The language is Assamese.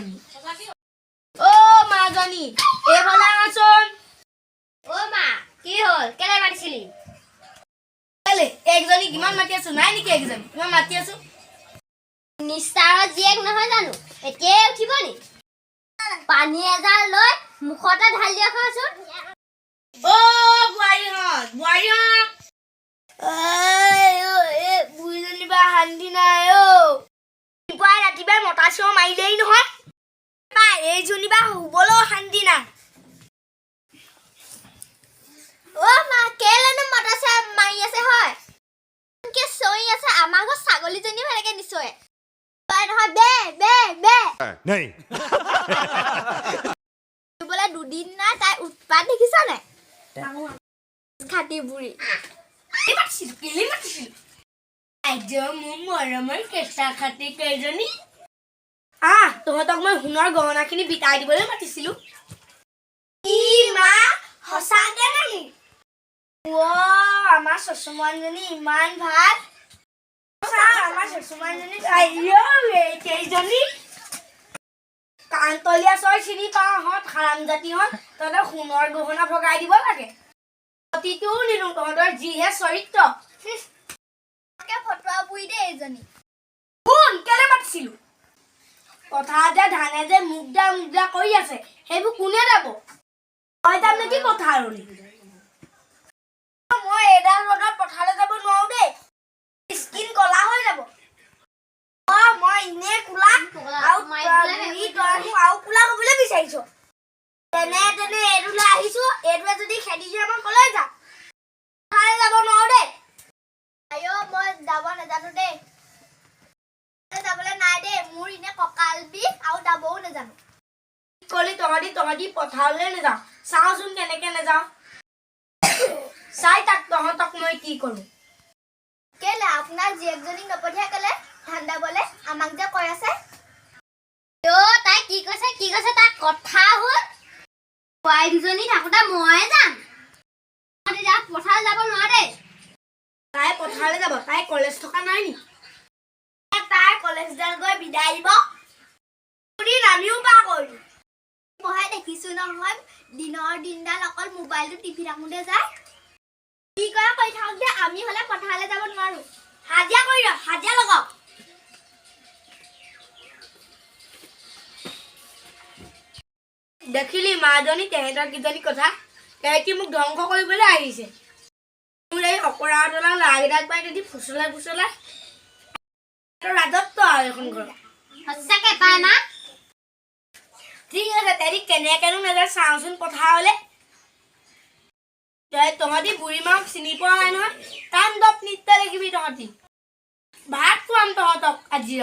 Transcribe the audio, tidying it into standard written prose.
মাজনী ও মাজনী এফালে আছোন ও মা কি হল কেলে মাতিছিলি কেলে একজনী কিমান মাতি আছো নাই নেকি একজনী কিমান মাতি আছো নিস্তাৰৰ জীয়েক নহয় জানো এতিয়াই উঠিব নি পানী এজাল লৈ মুখতে ঢালি দিয়া খাচোন ও বুঢ়ীহঁত এ বুঢ়ীজনী বা শান্তি নাই অ ৰাতিপুৱাই মতা চিঞৰ মাৰিলেই নহয় পাই এইজনী বা শুবলৈও শান্তি নাই ও মা কেলেনো মতা চিঞৰ মাৰি আছে হয় কে চই আছে আমাৰ ঘৰ ছাগলীজনী ভালকে নিচয় পাই নহয় বে বে বে নাই বোলে দুদিন নাই তাই উৎপাত দেখিছ নাই খাটি বুঢ়ী কেলে মাতিছিলো আইজ মোৰ মৰমৰ কেঁচা খাটি কেইজনী তহঁতক মই সোণৰ গহনাখিনি বিতাই দিবলৈ মাতিছিলো কি মা সঁচাকে নেকি আমাৰ চচুমানজনী ইমান ভাল আমাৰ চচুমানজনী কেইজনী কান্তলীয়া চৰ চিনি পাওঁহঁত হাৰাম জাতিহঁত তহঁতৰ সোণৰ গহনা ভগাই দিব লাগে অতিটোও নিলো তহঁতৰ যিহে চৰিত্ৰ ফটোৱা বুঢ়ী দেই এইজনী কোন কেলে মাতিছিলো কথা যে ধানে যে মুগদা কৰি আছে সেইবোৰ কোনে যাব তই যাম নেকি পথাৰলৈ মই এডাল ৰ'দত পথাৰলৈ যাব নোৱাৰো দেই স্কিন কলা হৈ যাব মই ইনে কোলা আৰু কোলা হ'বলৈ বিচাৰিছ তেনে এইটোলৈ আহিছো এইটোৱে যদি খেদি দিয়ে মই কলৈ যাম পথাৰলৈ যাব নোৱাৰো দেই আইও মই যাব নাজানো দেই যাবলৈ নাই দেই মোৰ ইনে কঁকাল বিষ আৰু যাবও নাজানো কলি তহঁতি পথাৰলৈ নাযাওঁ চাওঁচোন কেনেকে নাযাওঁ চাই তাক তহঁতক মই কি কৰো কেলে আপোনাৰ জীয়েকজনীক নপঠিয়াই কেলে ঠাণ্ডা বলে আমাক যে কৈ আছে তাই কি কৈছে তাৰ কথা হ'ল বোৱাৰী দুজনী থাকোঁতে ময়ে যাম পথাৰ যাব নোৱাৰে তাই পথাৰলৈ যাব তাই কলেজ থকা নাই নি তাই কলেজডাল গৈ বিদায় দিব আমিও পা কৰিলো মই দেখিছো নহয় দিনৰ দিনডাল অকল মোবাইলটো টিভি থাকোঁতে যায় কি কৰা কৰি থাকক যে আমি হলে পথাৰলৈ যাব নোৱাৰো হাজিৰা কৰি হাজিৰা লগাওক দেখিলি মাজনী তেহেঁতৰ কিজনী কথা তেহেঁতি মোক ধ্বংস কৰিবলৈ আহিছে মোৰ এই অপৰাধলা লাগাক পাই যদি ফুচলাই ৰাজত্ব আৰু এখন ঘৰত সঁচাকে পাই মা ঠিক আছে তেহেঁতি কেনেকেনো নাযায় চাওঁচোন পথাৰলৈ তহঁতি বুঢ়ী মাক চিনি পোৱা নাই নহয় তাণ্ডৱ নৃত্য দেখিবি তহঁতি ভাত খুৱাম তহঁতক আজি